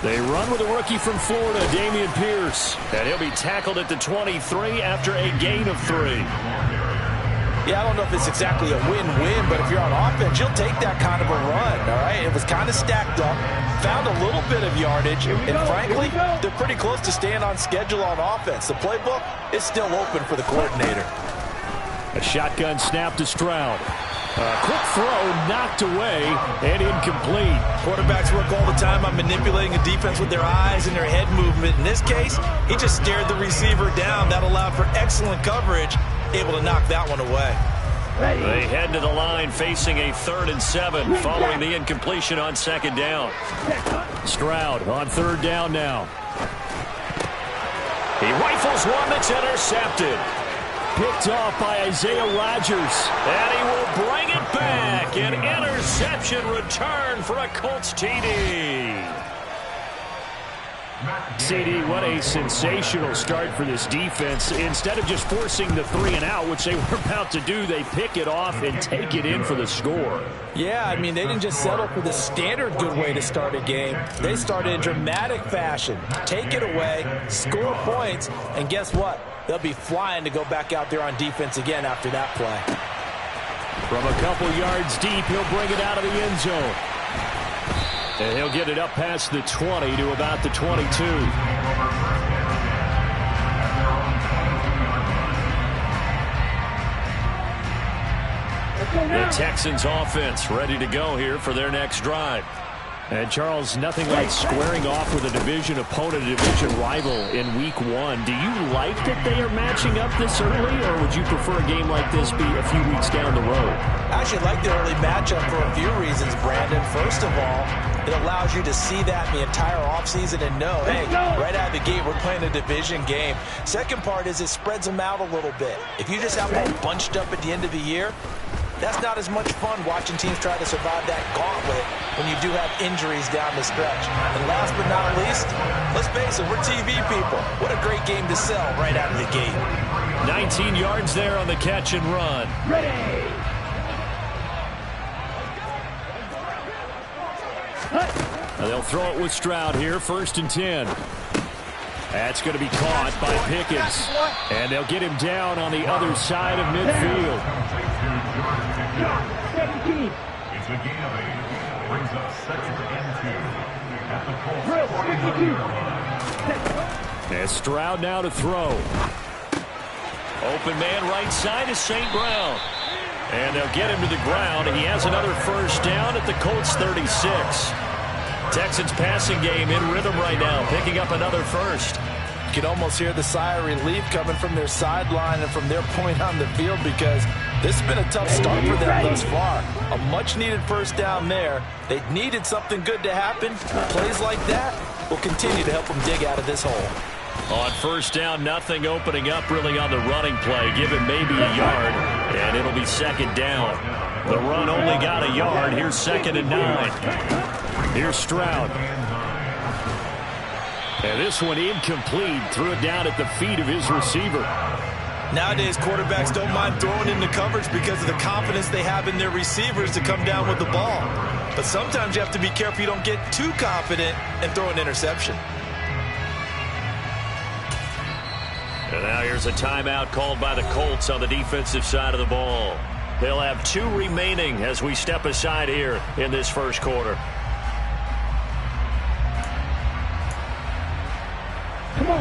They run with a rookie from Florida, Dameon Pierce. And he'll be tackled at the 23 after a gain of 3. Yeah, I don't know if it's exactly a win-win, but if you're on offense, you'll take that kind of a run, all right? It was kind of stacked up, found a little bit of yardage, and frankly, they're pretty close to staying on schedule on offense. The playbook is still open for the coordinator. A shotgun snap to Stroud. A quick throw knocked away and incomplete. Quarterbacks work all the time on manipulating a defense with their eyes and their head movement. In this case, he just stared the receiver down. That allowed for excellent coverage, able to knock that one away. They head to the line facing a 3rd and 7 following the incompletion on 2nd down. Stroud on 3rd down now. He rifles one that's intercepted. Picked off by Isaiah Rodgers. And he will bring it back. An interception return for a Colts TD. CD, what a sensational start for this defense. Instead of just forcing the 3 and out, which they were about to do, they pick it off and take it in for the score. Yeah, I mean, they didn't just settle for the standard good way to start a game. They started in dramatic fashion. Take it away, score points, and guess what? They'll be flying to go back out there on defense again after that play. From a couple yards deep, he'll bring it out of the end zone. And he'll get it up past the 20 to about the 22. The Texans offense ready to go here for their next drive. And Charles, nothing like squaring off with a division opponent, a division rival in week 1. Do you like that they are matching up this early, or would you prefer a game like this be a few weeks down the road? I actually like the early matchup for a few reasons, Brandon. First of all, it allows you to see that in the entire offseason and know, hey, right out of the gate, we're playing a division game. Second part is it spreads them out a little bit. If you just have them all bunched up at the end of the year, that's not as much fun watching teams try to survive that gauntlet when you do have injuries down the stretch. And last but not least, let's face it, we're TV people. What a great game to sell right out of the gate. 19 yards there on the catch and run. Ready. Now they'll throw it with Stroud here, 1st and 10. That's going to be caught by Pickens. And they'll get him down on the other side of midfield. It's a gain of 8. Brings up 2nd and 2 at the Colts. And Stroud now to throw. Open man right side is St. Brown. And they'll get him to the ground. He has another 1st down at the Colts 36. Texans passing game in rhythm right now, picking up another 1st. You can almost hear the sigh of relief coming from their sideline and from their point on the field, because this has been a tough start for them thus far. A much-needed 1st down there. They needed something good to happen. Plays like that will continue to help them dig out of this hole. On 1st down, nothing opening up really on the running play. Give it maybe a yard, and it'll be 2nd down. The run only got a yard. Here's 2nd and 9. Here's Stroud. And this one incomplete. Threw it down at the feet of his receiver. Nowadays, quarterbacks don't mind throwing into coverage because of the confidence they have in their receivers to come down with the ball. But sometimes you have to be careful you don't get too confident and throw an interception. And now here's a timeout called by the Colts on the defensive side of the ball. They'll have 2 remaining as we step aside here in this 1st quarter.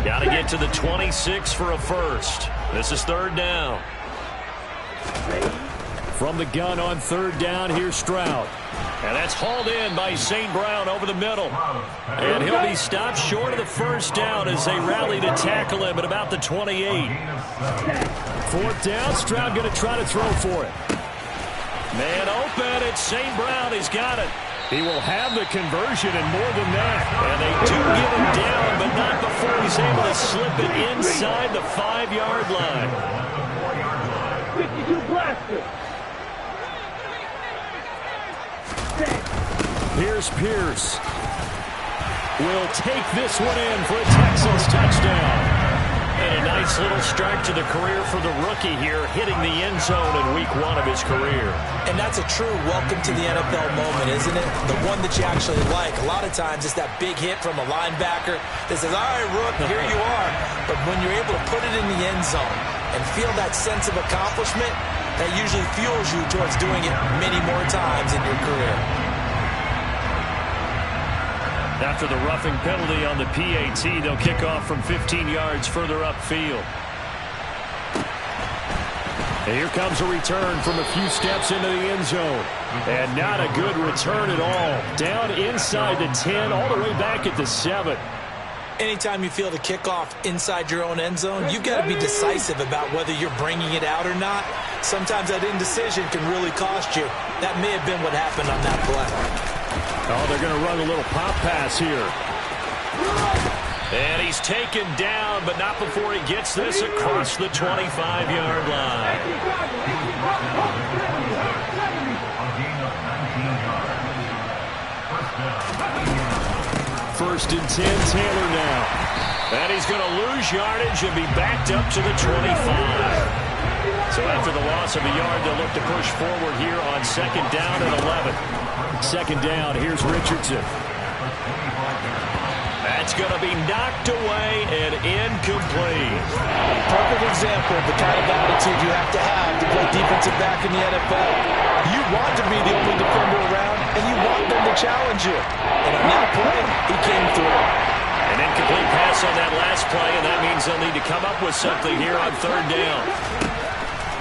Got to get to the 26 for a 1st. This is 3rd down. From the gun on 3rd down, here's Stroud. And that's hauled in by St. Brown over the middle. And he'll be stopped short of the 1st down as they rally to tackle him at about the 28. 4th down, Stroud going to try to throw for it. Man open, it's St. Brown. He's got it. He will have the conversion and more than that. And they do get him down, but not before he's able to slip it inside the 5-yard line. 52 blaster. Here's Pierce. Will take this one in for a Texans touchdown. And a nice little start to the career for the rookie here, hitting the end zone in week 1 of his career. And that's a true welcome to the NFL moment, isn't it? The one that you actually like. A lot of times it's that big hit from a linebacker that says, all right, Rook, here you are. But when you're able to put it in the end zone and feel that sense of accomplishment, that usually fuels you towards doing it many more times in your career. After the roughing penalty on the PAT, they'll kick off from 15 yards further upfield. And here comes a return from a few steps into the end zone. And not a good return at all. Down inside the 10, all the way back at the 7. Anytime you feel the kickoff inside your own end zone, you've got to be decisive about whether you're bringing it out or not. Sometimes that indecision can really cost you. That may have been what happened on that play. Oh, they're going to run a little pop pass here. And he's taken down, but not before he gets this across the 25-yard line. First and 10, Taylor now. And he's going to lose yardage and be backed up to the 25. So after the loss of a yard, they'll look to push forward here on 2nd down and 11. 2nd down, here's Richardson. That's going to be knocked away and incomplete. Perfect example of the kind of attitude you have to play defensive back in the NFL. You want to be the only defender around, and you want them to challenge you. And on that play, he came through. An incomplete pass on that last play, and that means they'll need to come up with something here on 3rd down.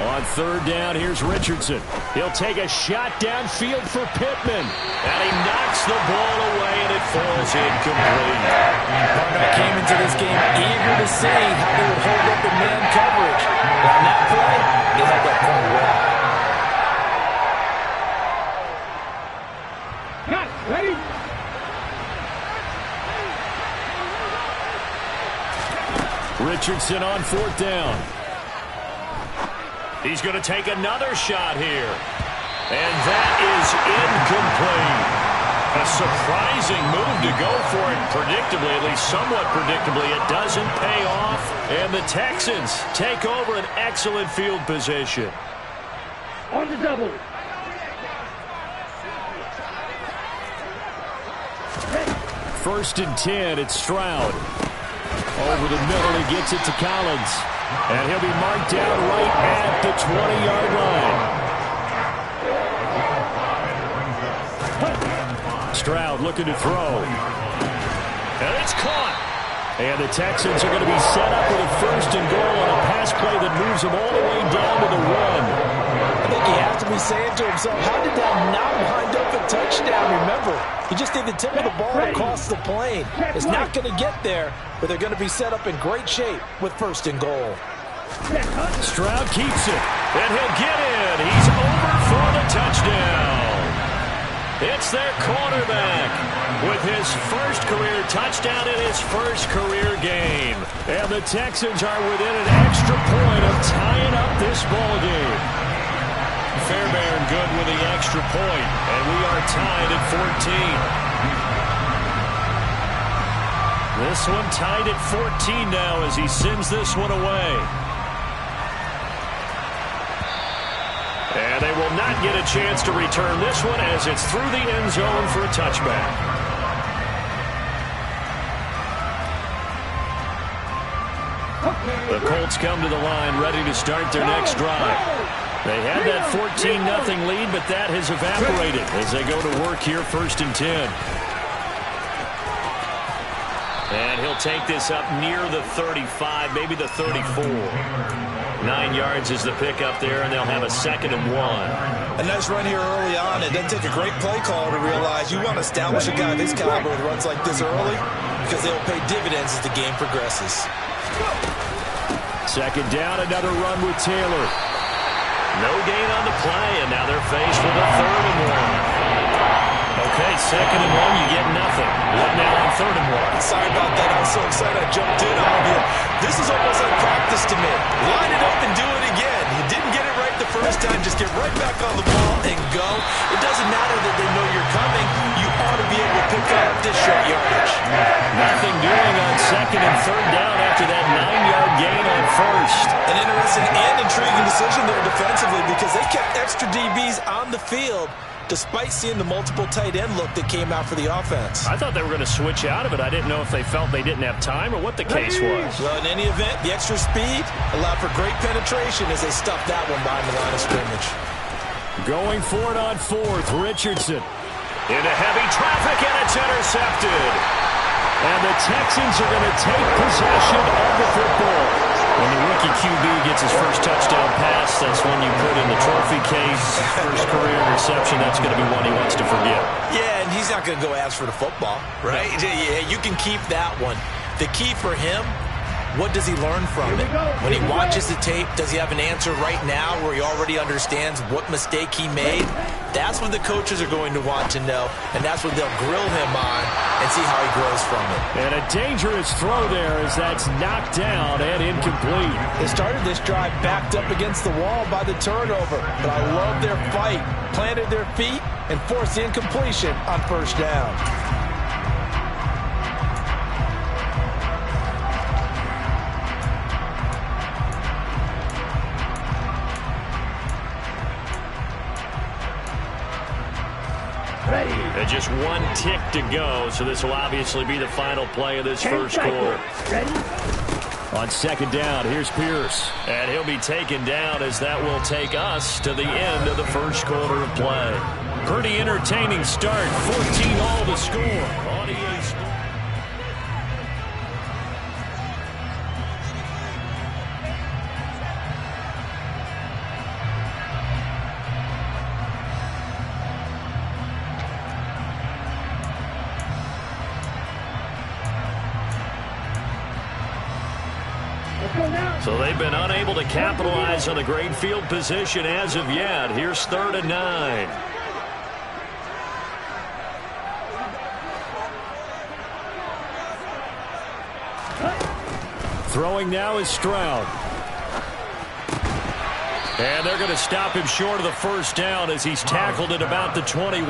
On 3rd down, here's Richardson. He'll take a shot downfield for Pittman. And he knocks the ball away, and it falls incomplete. Barnett came into this game eager to see how they would hold up in man coverage. And on that play, they held that point well. Ready? Richardson on 4th down. He's going to take another shot here. And that is incomplete. A surprising move to go for it. Predictably, at least somewhat predictably, it doesn't pay off. And the Texans take over an excellent field position. On the double. 1st and 10, it's Stroud. Over the middle, he gets it to Collins. And he'll be marked down right at the 20-yard line. Stroud looking to throw. And it's caught. And the Texans are going to be set up with a 1st and goal on a pass play that moves them all the way down to the 1. I think he has to be saying to himself, how did that not wind up a touchdown? Remember, he just did the tip of the ball across the plane. It's not going to get there, but they're going to be set up in great shape with 1st and goal. Stroud keeps it, and he'll get in. He's over for the touchdown. It's their quarterback with his first career touchdown in his first career game. And the Texans are within an extra point of tying up this ball game. Fairbairn good with the extra point, and we are tied at 14. This one tied at 14 now as he sends this one away. And they will not get a chance to return this one as it's through the end zone for a touchback. The Colts come to the line ready to start their next drive. They had that 14-0 lead, but that has evaporated as they go to work here 1st and 10. And he'll take this up near the 35, maybe the 34. 9 yards is the pickup there, and they'll have a 2nd and 1. A nice run here early on. It doesn't take a great play call to realize you want to establish a guy of his caliber with runs like this early because they'll pay dividends as the game progresses. 2nd down, another run with Taylor. No gain on the play, and now they're faced with a 3rd and 1. Okay, 2nd and 1, you get nothing. What now on 3rd and 1? Sorry about that. I was so excited I jumped in on you. This is almost like practice to me. Line it up and do it again. You didn't get it right the first time, just get right back on the ball and go. It doesn't matter that they know you're coming. You ought to be able to pick up this short yardage. Nothing doing on second and third down after that 9-yard gain on first. An interesting and intriguing decision there defensively because they kept extra DBs on the field despite seeing the multiple tight end look that came out for the offense. I thought they were going to switch out of it. I didn't know if they felt they didn't have time or what the case was. Well, in any event, the extra speed allowed for great penetration as they stuffed that one behind the line of scrimmage. Going for it on fourth, Richardson. Into heavy traffic, and it's intercepted. And the Texans are going to take possession of the football. When the rookie QB gets his first touchdown pass, that's when you put in the trophy case. First career reception, that's going to be one he wants to forget. Yeah, and he's not going to go ask for the football, right? Yeah, you can keep that one. The key for him, what does he learn from it? When he watches the tape, does he have an answer right now where he already understands what mistake he made? That's what the coaches are going to want to know, and that's what they'll grill him on and see how he grows from it. And a dangerous throw there as that's knocked down and incomplete. They started this drive backed up against the wall by the turnover, but I love their fight. Planted their feet and forced the incompletion on first down. And just one tick to go, so this will obviously be the final play of this first quarter. On second down, here's Pierce. And he'll be taken down as that will take us to the end of the first quarter of play. Pretty entertaining start, 14-all to score on EA Sports. So they've been unable to capitalize on the great field position as of yet. Here's 3rd and 9. Throwing now is Stroud. And they're going to stop him short of the first down as he's tackled at about the 21.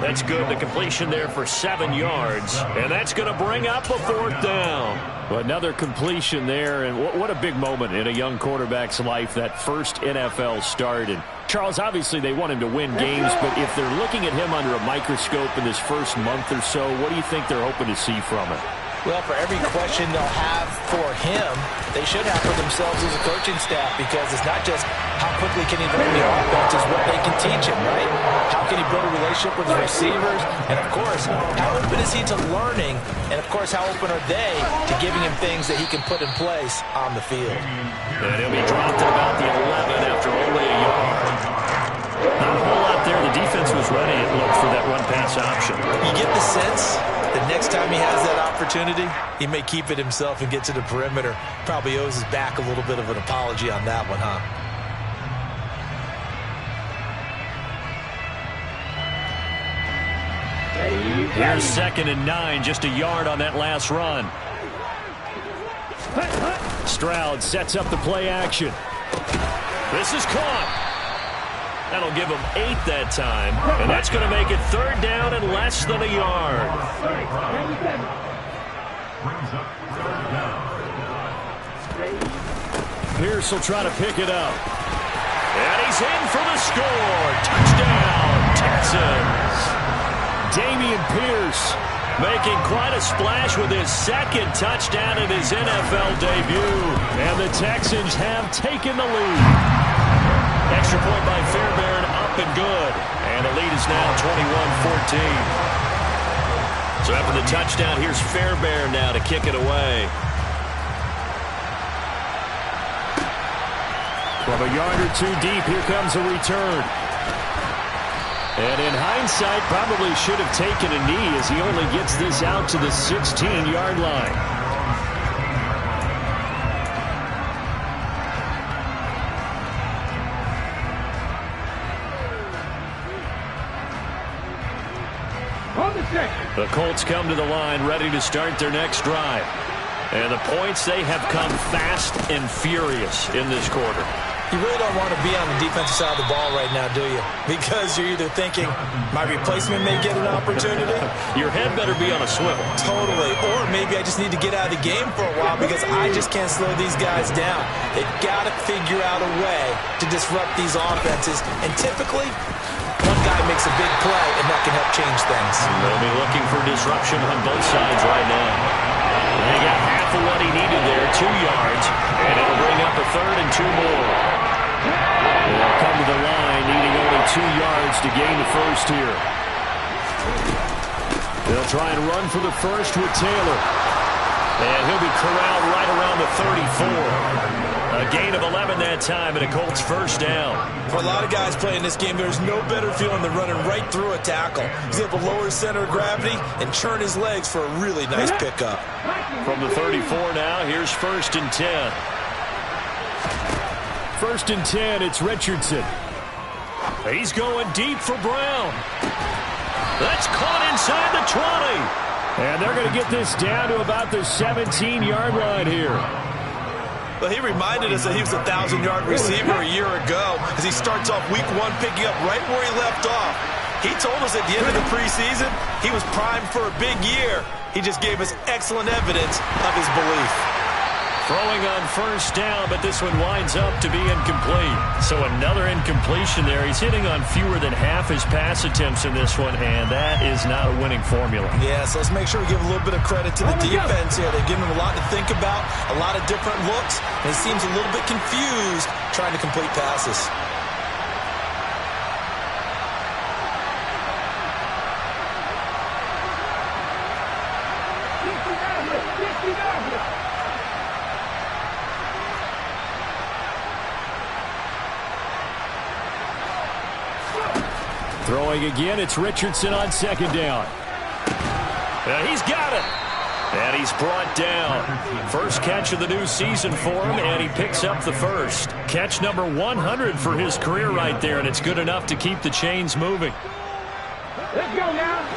That's good. The completion there for 7 yards. And that's going to bring up a 4th down. Well, another completion there, and what a big moment in a young quarterback's life, that first NFL start. And Charles, obviously they want him to win games, but if they're looking at him under a microscope in this first month or so, what do you think they're hoping to see from him? Well, for every question they'll have for him, they should have for themselves as a coaching staff, because it's not just how quickly can he learn the offense, it's what they can teach him, right? How can he build a relationship with the receivers? And, of course, how open is he to learning? And, of course, how open are they to giving him things that he can put in place on the field? And he'll be dropped at about the 11 after only a yard. Not a whole lot there. The defense was ready, it looked, for that run-pass option. You get the sense that next time he has that opportunity, he may keep it himself and get to the perimeter. Probably owes his back a little bit of an apology on that one, huh? Here's 2nd and 9, just a yard on that last run. Stroud sets up the play action. This is caught. That'll give him 8 that time, and that's going to make it 3rd down and less than a yard. Pierce will try to pick it up. And he's in for the score. Touchdown, Texans. Damian Pierce making quite a splash with his 2nd touchdown in his NFL debut. And the Texans have taken the lead. Extra point by Fairbairn, up and good. And the lead is now 21-14. So after the touchdown, here's Fairbairn now to kick it away. From a yard or 2 deep, here comes a return. And in hindsight, probably should have taken a knee as he only gets this out to the 16-yard line. The Colts come to the line ready to start their next drive. And the points, they have come fast and furious in this quarter. You really don't want to be on the defensive side of the ball right now, do you? Because you're either thinking, my replacement may get an opportunity. Your head better be on a swivel. Totally. Or maybe I just need to get out of the game for a while because I just can't slow these guys down. They've got to figure out a way to disrupt these offenses. And typically, one guy makes a big play, and that can help change things. They'll be looking for disruption on both sides right now. They got half of what he needed there, 2 yards, and it'll bring up a 3rd and 2 more. They'll come to the line, needing only 2 yards to gain the first here. They'll try and run for the first with Taylor. And he'll be corralled right around the 34. A gain of 11 that time, and a Colts first down. For a lot of guys playing this game, there's no better feeling than running right through a tackle. He's able to lower his center of gravity and churn his legs for a really nice pickup. From the 34 now, here's 1st and 10. 1st and 10, it's Richardson. He's going deep for Brown. That's caught inside the 20. And they're going to get this down to about the 17-yard line here. Well, he reminded us that he was a 1,000-yard receiver a year ago as he starts off week 1 picking up right where he left off. He told us at the end of the preseason he was primed for a big year. He just gave us excellent evidence of his belief. Throwing on 1st down, but this one winds up to be incomplete. So another incompletion there. He's hitting on fewer than half his pass attempts in this one, and that is not a winning formula. Yeah, so let's make sure we give a little bit of credit to the defense here. They've given him a lot to think about, a lot of different looks, and he seems a little bit confused trying to complete passes. Throwing again, it's Richardson on 2nd down. He's got it. And he's brought down. First catch of the new season for him, and he picks up the first. Catch number 100 for his career right there, and it's good enough to keep the chains moving. Let's go now.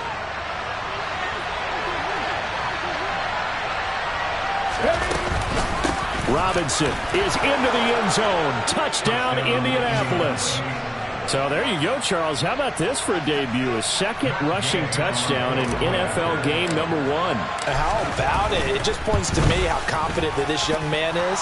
Robinson is into the end zone. Touchdown, Indianapolis. So there you go, Charles. How about this for a debut? A 2nd rushing touchdown in NFL game number 1. How about it? It just points to me how confident that this young man is,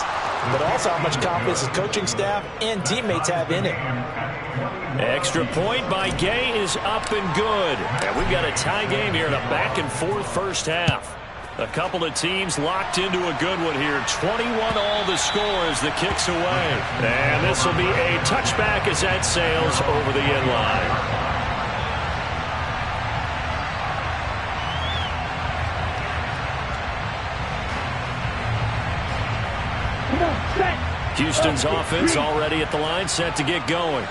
but also how much confidence his coaching staff and teammates have in him. Extra point by Gay is up and good. And we've got a tie game here in a back-and-forth first half. A couple of teams locked into a good one here. 21 all the score as the kick's away. And this will be a touchback as that sails over the end line. Houston's offense already at the line, set to get going.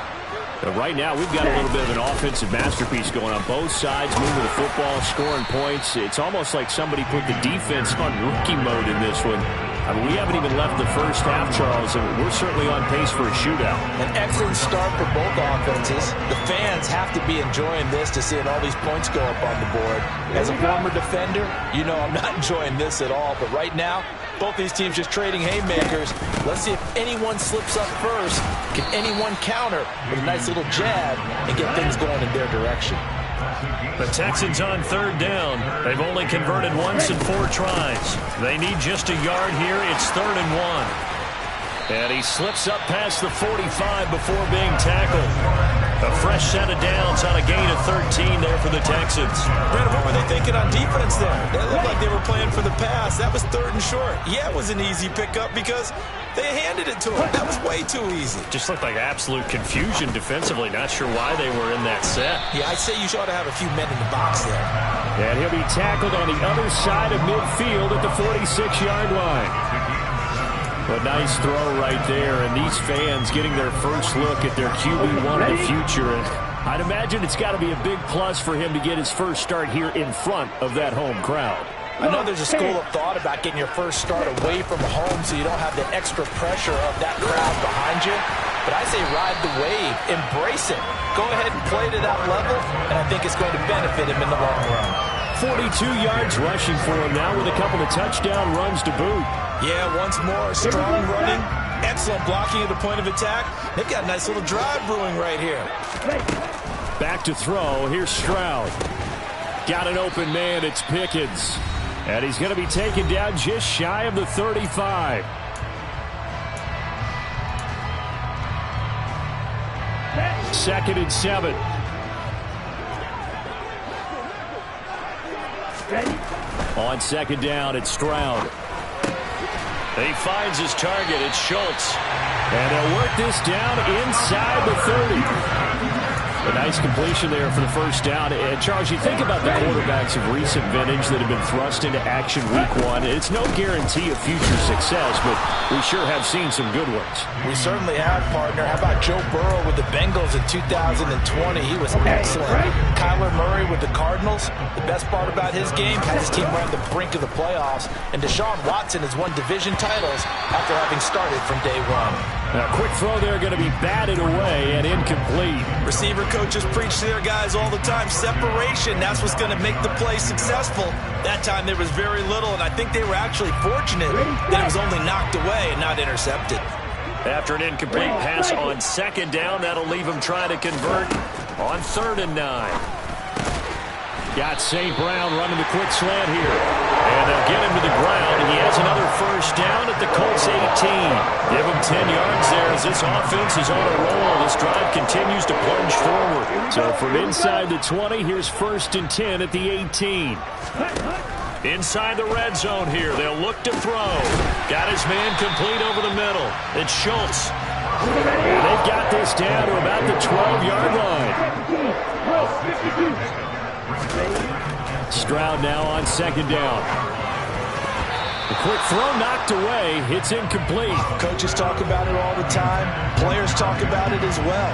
But right now, we've got a little bit of an offensive masterpiece going on both sides, moving the football, scoring points. It's almost like somebody put the defense on rookie mode in this one. I mean, we haven't even left the first half, Charles, and we're certainly on pace for a shootout. An excellent start for both offenses. The fans have to be enjoying this to seeing all these points go up on the board. As a former defender, you know I'm not enjoying this at all. But right now, both these teams just trading haymakers. Let's see if anyone slips up first. Can anyone counter with a nice little jab and get things going in their direction? The Texans on 3rd down. They've only converted once in 4 tries. They need just a yard here. It's 3rd and 1. And he slips up past the 45 before being tackled. A fresh set of downs on a gain of 13 there for the Texans. Brandon, what were they thinking on defense there? They looked like they were playing for the pass. That was 3rd and short. Yeah, it was an easy pickup because they handed it to him. That was way too easy. Just looked like absolute confusion defensively. Not sure why they were in that set. Yeah, I'd say you ought to have a few men in the box there. And he'll be tackled on the other side of midfield at the 46-yard line. A nice throw right there, and these fans getting their first look at their QB1 of the future. And I'd imagine it's got to be a big plus for him to get his first start here in front of that home crowd. I know there's a school of thought about getting your first start away from home so you don't have the extra pressure of that crowd behind you. But I say ride the wave, embrace it. Go ahead and play to that level, and I think it's going to benefit him in the long run. 42 yards rushing for him now with a couple of touchdown runs to boot. Yeah, once more, strong running, Excellent blocking at the point of attack. They've got a nice little drive brewing right here. Back to throw. Here's Stroud. Got an open man. It's Pickens. And he's going to be taken down just shy of the 35. Second and 7. On second down, it's Stroud. He finds his target. It's Schultz. And they'll work this down inside the 30. A nice completion there for the first down. And Charles, you think about the quarterbacks of recent vintage that have been thrust into action week one. It's no guarantee of future success, but we sure have seen some good ones. We certainly have, partner. How about Joe Burrow with the Bengals in 2020? He was excellent. Kyler Murray with the Cardinals. The best part about his game, had his team right on the brink of the playoffs. And Deshaun Watson has won division titles after having started from day one. Now, a quick throw there going to be batted away and incomplete. Receiver coaches preach to their guys all the time. Separation, that's what's going to make the play successful. That time there was very little, and I think they were actually fortunate that it was only knocked away and not intercepted. After an incomplete pass on second down, that'll leave him trying to convert on 3rd and 9. Got St. Brown running the quick slant here. And they'll get him to the ground, and he has another first down at the Colts 18. Give him 10 yards there as this offense is on a roll. This drive continues to plunge forward. So from inside the 20, here's 1st and 10 at the 18. Inside the red zone here, they'll look to throw. Got his man complete over the middle. It's Schultz. And they've got this down to about the 12-yard line. Stroud now on second down. The quick throw knocked away. It's incomplete. Coaches talk about it all the time. Players talk about it as well.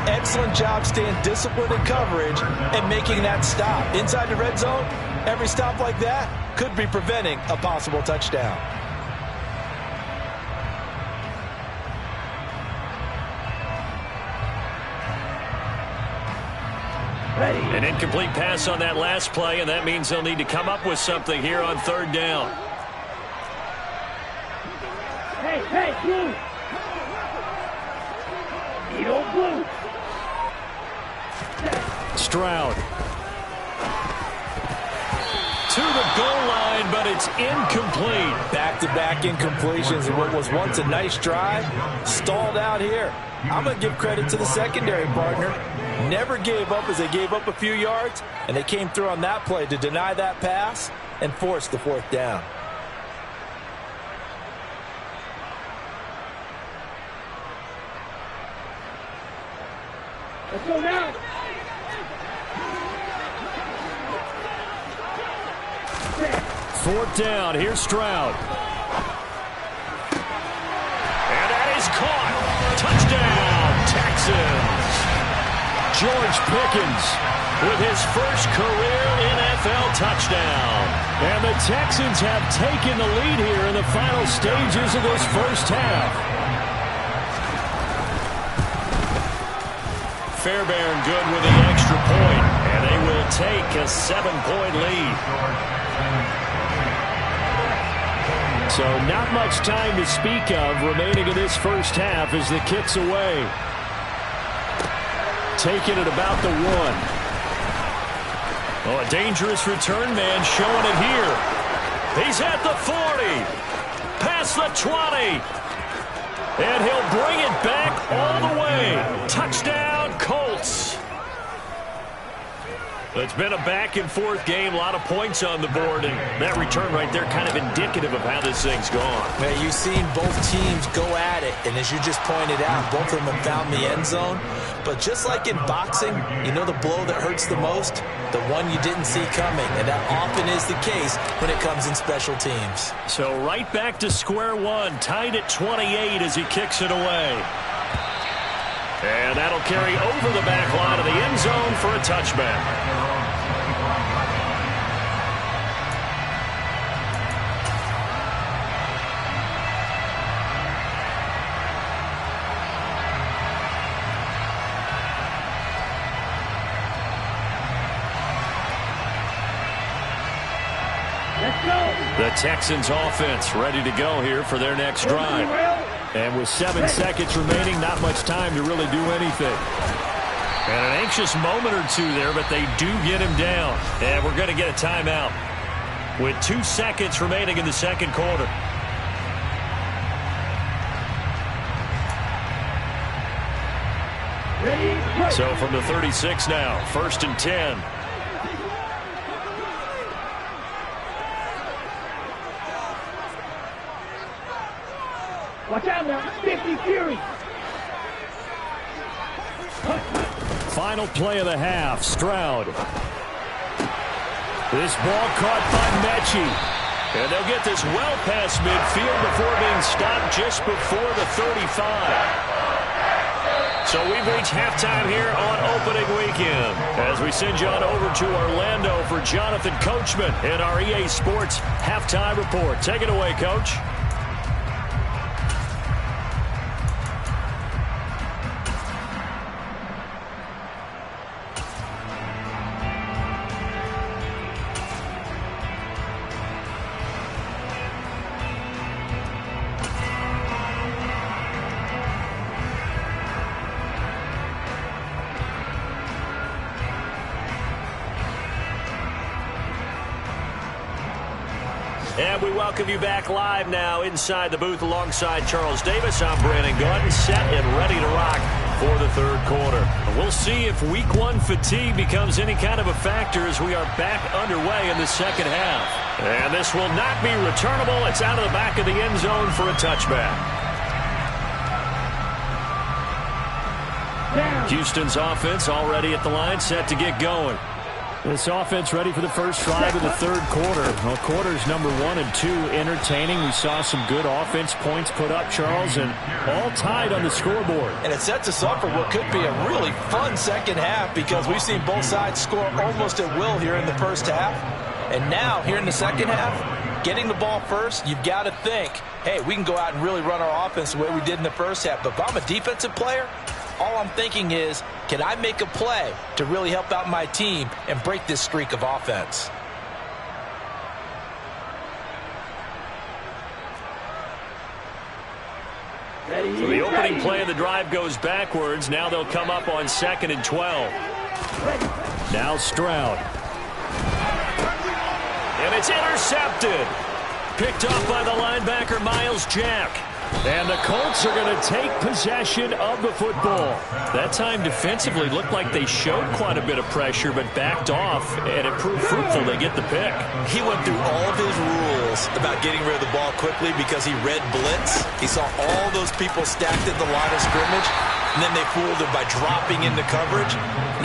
Excellent job staying disciplined in coverage and making that stop. Inside the red zone, every stop like that could be preventing a possible touchdown. An incomplete pass on that last play, and that means they'll need to come up with something here on 3rd down. Hey, blue. Blue. Stroud. To the goal line, but it's incomplete. Back-to-back incompletions in what was once a nice drive. Stalled out here. I'm going to give credit to the secondary, partner. Never gave up as they gave up a few yards, and they came through on that play to deny that pass and force the 4th down. Let's go now. Fourth down. Here's Stroud. And that is caught. Touchdown, Texans. George Pickens with his first career NFL touchdown. And the Texans have taken the lead here in the final stages of this first half. Fairbairn good with the extra point, and they will take a 7-point lead. So not much time to speak of remaining in this first half as the kick's away. Taking it about the 1. Oh, a dangerous return man showing it here. He's at the 40. Past the 20. And he'll bring it back all the way. Touchdown, Colts. It's been a back-and-forth game, a lot of points on the board, and that return right there kind of indicative of how this thing's gone. Man, you've seen both teams go at it, and as you just pointed out, both of them have found the end zone. But just like in boxing, you know the blow that hurts the most? The one you didn't see coming, and that often is the case when it comes in special teams. So right back to square one, tied at 28 as he kicks it away. And that'll carry over the back line of the end zone for a touchback. The Texans offense ready to go here for their next drive. And with 7 seconds remaining, not much time to really do anything. And an anxious moment or two there, but they do get him down. And we're going to get a timeout with 2 seconds remaining in the second quarter. So from the 36 now, 1st and 10. Watch out now, 50 Fury. Final play of the half, Stroud. This ball caught by Mechie. And they'll get this well past midfield before being stopped just before the 35. So we've reached halftime here on opening weekend as we send you on over to Orlando for Jonathan Coachman in our EA Sports Halftime Report. Take it away, Coach. And we welcome you back live now inside the booth alongside Charles Davis. I'm Brandon Gordon, set and ready to rock for the third quarter. We'll see if week one fatigue becomes any kind of a factor as we are back underway in the second half. And this will not be returnable. It's out of the back of the end zone for a touchback. Houston's offense already at the line, set to get going. This offense ready for the first drive of the third quarter. Well, quarters number 1 and 2 entertaining. We saw some good offense points put up, Charles, and all tied on the scoreboard. And it sets us up for what could be a really fun second half because we've seen both sides score almost at will here in the first half. And now, here in the second half, getting the ball first, you've got to think, hey, we can go out and really run our offense the way we did in the first half. But if I'm a defensive player, all I'm thinking is, can I make a play to really help out my team and break this streak of offense? So the opening play of the drive goes backwards. Now they'll come up on 2nd and 12. Now Stroud. And it's intercepted. Picked up by the linebacker, Miles Jack. And the Colts are going to take possession of the football. That time defensively looked like they showed quite a bit of pressure but backed off, and it proved fruitful. They get the pick. He went through all of his rules about getting rid of the ball quickly because he read blitz. He saw all those people stacked at the line of scrimmage, and then they fooled him by dropping into coverage.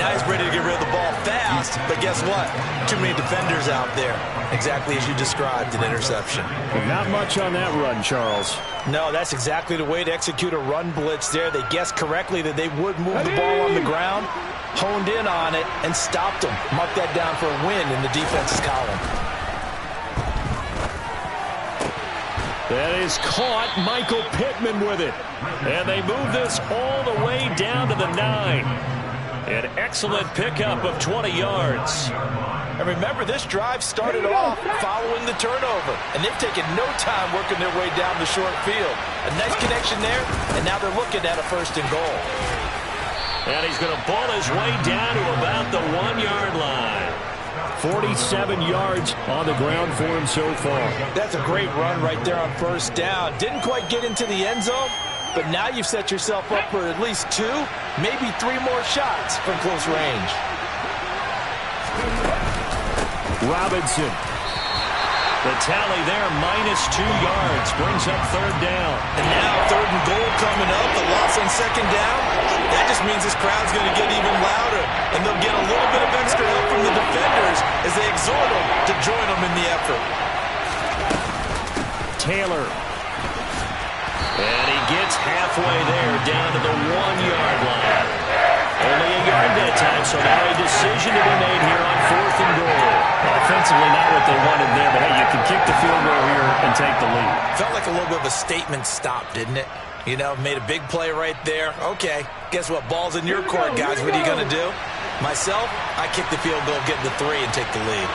Now he's ready to get rid of the ball fast, but guess what? Too many defenders out there. Exactly as you described, an interception. Not much on that run, Charles. No, that's exactly the way to execute a run blitz there. They guessed correctly that they would move the ball on the ground, honed in on it, and stopped them. Mark that down for a win in the defense's column. That is caught. Michael Pittman with it. And they move this all the way down to the 9. An excellent pickup of 20 yards. And remember, this drive started off following the turnover. And they've taken no time working their way down the short field. A nice connection there, and now they're looking at a 1st and goal. And he's going to ball his way down to about the 1-yard line. 47 yards on the ground for him so far. That's a great run right there on 1st down. Didn't quite get into the end zone, but now you've set yourself up for at least 2, maybe 3 more shots from close range. Robinson. The tally there, -2 yards, brings up 3rd down. And now 3rd and goal coming up, the loss on 2nd down. That just means this crowd's going to get even louder, and they'll get a little bit of extra help from the defenders as they exhort them to join them in the effort. Taylor. And he gets halfway there, down to the 1-yard line. Only a yard that time, so now a decision to be made here on 4th and goal. Offensively, not what they wanted there, but hey, you can kick the field goal here and take the lead. Felt like a little bit of a statement stop, didn't it? You know, made a big play right there. Okay, guess what? Ball's in your court, guys. What are you going to do? Myself, I kick the field goal, get the 3, and take the lead.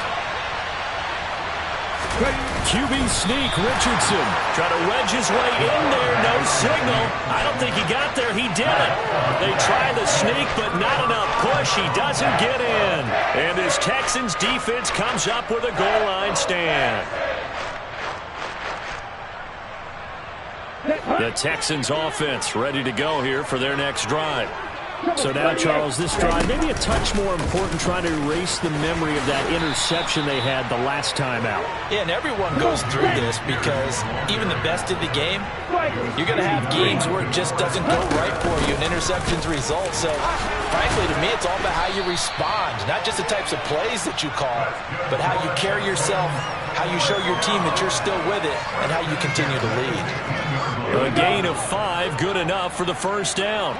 QB sneak, Richardson. Trying to wedge his way in there, no signal. I don't think he got there, he didn't. They try the sneak, but not enough push. He doesn't get in. And his Texans defense comes up with a goal line stand. The Texans offense ready to go here for their next drive. So now, Charles, this drive maybe a touch more important, trying to erase the memory of that interception they had the last time out. Yeah, and everyone goes through this because even the best of the game, you're going to have games where it just doesn't go right for you, and interceptions result. So, frankly, to me, it's all about how you respond, not just the types of plays that you call, but how you carry yourself, how you show your team that you're still with it, and how you continue to lead. A gain of 5, good enough for the first down.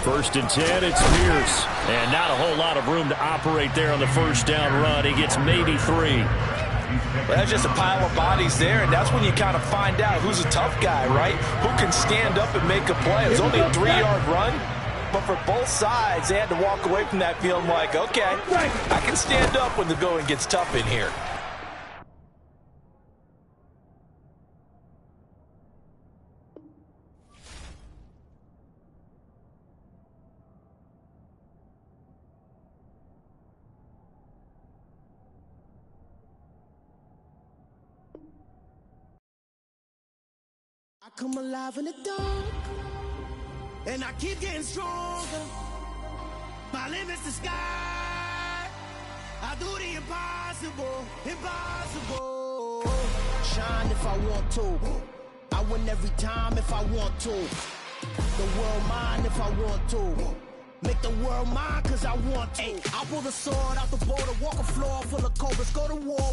1st and 10, it's Pierce. And not a whole lot of room to operate there on the first down run. He gets maybe 3. Well, that's just a pile of bodies there, and that's when you kind of find out who's a tough guy, right? Who can stand up and make a play. It was only a 3-yard run, but for both sides, they had to walk away from that feeling like, okay, I can stand up when the going gets tough in here. I come alive in the dark, and I keep getting stronger. My limit's the sky. I do the impossible, impossible. Shine if I want to. I win every time if I want to. The world mine if I want to. Make the world mine cause I want to. I pull the sword out the border, walk a floor full of cobras, go to war.